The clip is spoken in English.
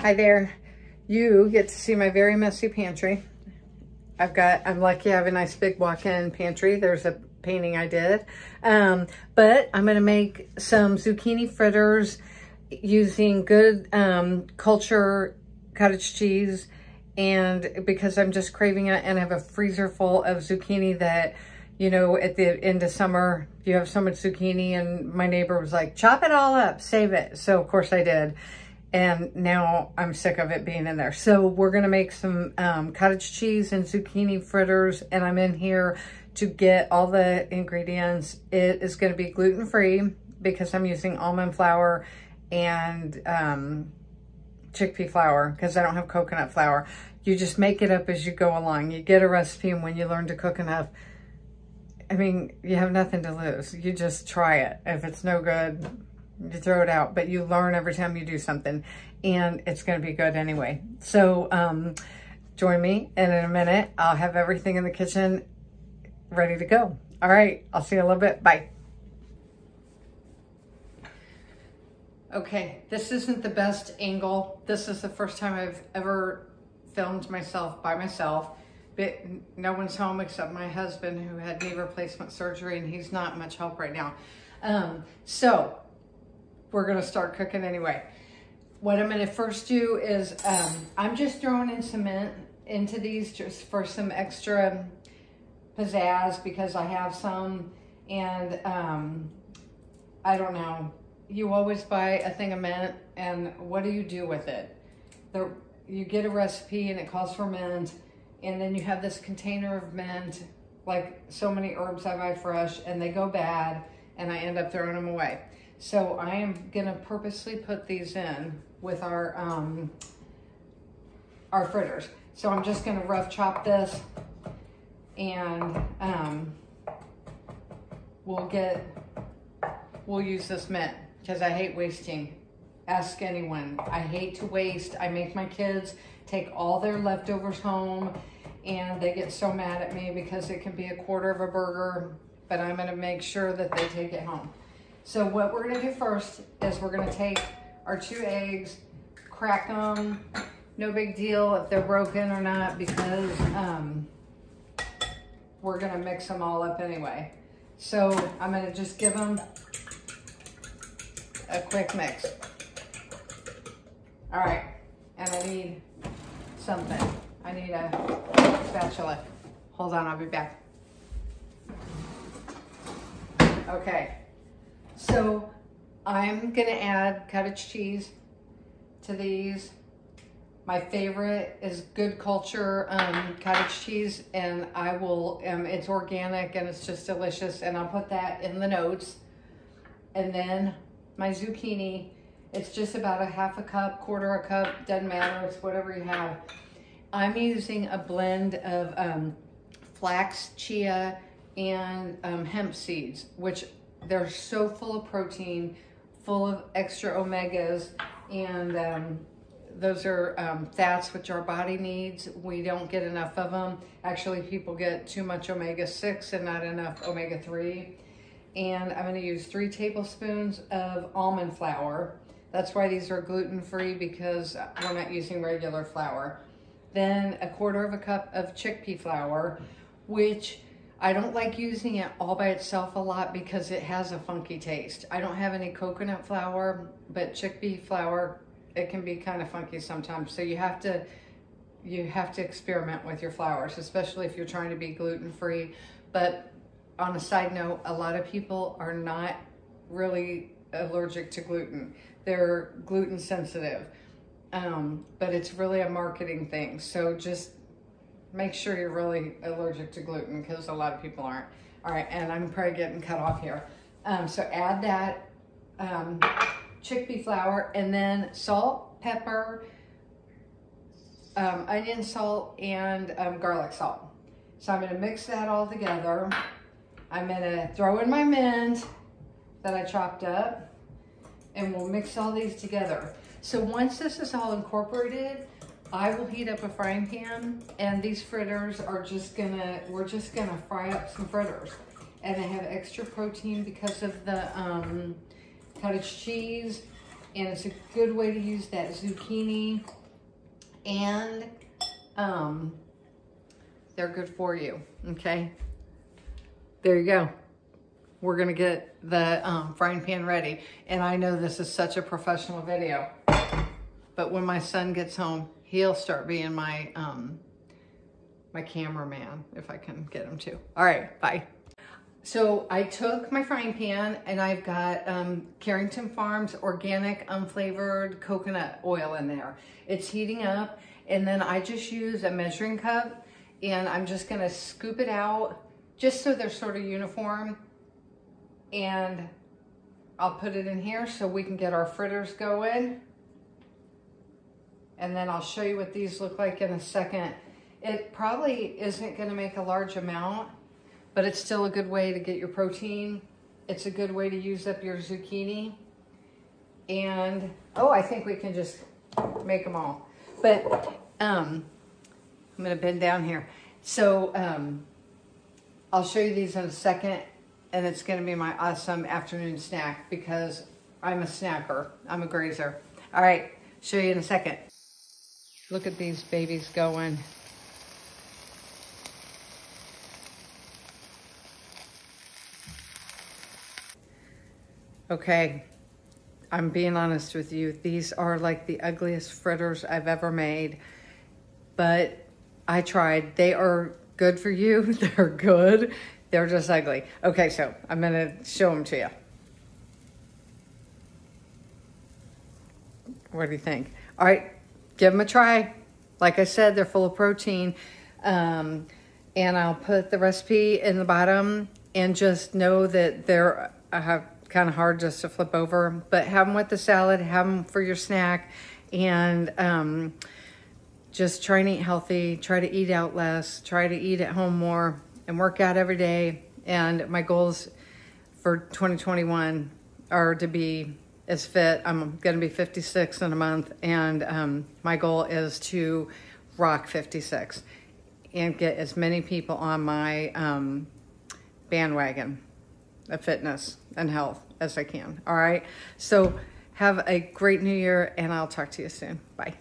Hi there. You get to see my very messy pantry. I'm lucky I have a nice big walk-in pantry. There's a painting I did. But I'm gonna make some zucchini fritters using good culture cottage cheese, and because I'm just craving it, and I have a freezer full of zucchini that, you know, at the end of summer, you have so much zucchini, and my neighbor was like, chop it all up, save it. So of course I did. And now I'm sick of it being in there. So we're gonna make some cottage cheese and zucchini fritters, and I'm in here to get all the ingredients. It is gonna be gluten-free because I'm using almond flour and chickpea flour because I don't have coconut flour. You just make it up as you go along. You get a recipe, and when you learn to cook enough, I mean, you have nothing to lose. You just try it. If it's no good, you throw it out, but you learn every time you do something, and it's gonna be good anyway. So join me, and in a minute, I'll have everything in the kitchen ready to go. All right, I'll see you in a little bit, bye. Okay, this isn't the best angle. This is the first time I've ever filmed myself by myself. But no one's home except my husband, who had knee replacement surgery, and he's not much help right now. So we're gonna start cooking anyway. What I'm gonna first do is, I'm just throwing in some mint into these just for some extra pizzazz because I have some, and I don't know. You always buy a thing of mint, and what do you do with it? You get a recipe and it calls for mint, and then you have this container of mint, like so many herbs I buy fresh, and they go bad, and I end up throwing them away. So I am gonna purposely put these in with our fritters. So I'm just gonna rough chop this, and we'll use this mint because I hate wasting. Ask anyone. I hate to waste. I make my kids take all their leftovers home, and they get so mad at me because it can be a quarter of a burger, but I'm gonna make sure that they take it home. So what we're gonna do first is we're gonna take our 2 eggs, crack them. No big deal if they're broken or not, because we're gonna mix them all up anyway. So I'm gonna just give them a quick mix. All right, and I need something. I need a spatula. Hold on, I'll be back. Okay, so I'm gonna add cottage cheese to these. My favorite is Good Culture cottage cheese, and I will, it's organic and it's just delicious, and I'll put that in the notes. And then my zucchini, it's just about a half a cup, quarter a cup, doesn't matter, it's whatever you have. I'm using a blend of flax, chia, and hemp seeds, which they're so full of protein, full of extra omegas, and those are fats which our body needs. We don't get enough of them. Actually, people get too much omega-6 and not enough omega-3. And I'm gonna use 3 tablespoons of almond flour. That's why these are gluten-free, because we're not using regular flour. Then a quarter of a cup of chickpea flour, which I don't like using it all by itself a lot because it has a funky taste. I don't have any coconut flour, but chickpea flour, it can be kind of funky sometimes. So you have to experiment with your flours, especially if you're trying to be gluten-free. But on a side note, a lot of people are not really allergic to gluten. They're gluten sensitive, but it's really a marketing thing. So just make sure you're really allergic to gluten, because a lot of people aren't. All right, and I'm probably getting cut off here. So add that chickpea flour, and then salt, pepper, onion salt, and garlic salt. So I'm gonna mix that all together. I'm gonna throw in my mint that I chopped up, and we'll mix all these together. So once this is all incorporated, I will heat up a frying pan, and these fritters are we're just gonna fry up some fritters. And they have extra protein because of the cottage cheese And it's a good way to use that zucchini, and they're good for you, okay? There you go. We're gonna get the frying pan ready. And I know this is such a professional video, but when my son gets home, he'll start being my, my cameraman, if I can get him to. All right, bye. So I took my frying pan and I've got Carrington Farms organic unflavored coconut oil in there. It's heating up, and then I just use a measuring cup and I'm just gonna scoop it out just so they're sort of uniform. And I'll put it in here so we can get our fritters going. And then I'll show you what these look like in a second. It probably isn't gonna make a large amount, but it's still a good way to get your protein. It's a good way to use up your zucchini. And, oh, I think we can just make them all. But I'm gonna bend down here. So I'll show you these in a second, and it's gonna be my awesome afternoon snack because I'm a snacker, I'm a grazer. All right, show you in a second. Look at these babies going. Okay, I'm being honest with you. These are like the ugliest fritters I've ever made, but I tried. They are good for you. They're good. They're just ugly. Okay, so I'm gonna show them to you. What do you think? All right, give them a try. Like I said, they're full of protein. And I'll put the recipe in the bottom, and just know that they're kind of hard just to flip over, but have them with the salad, have them for your snack, and just try and eat healthy, try to eat out less, try to eat at home more, and work out every day. And my goals for 2021 are to be as fit. I'm gonna be 56 in a month, and my goal is to rock 56 and get as many people on my bandwagon of fitness and health as I can. All right, so have a great new year, and I'll talk to you soon. Bye.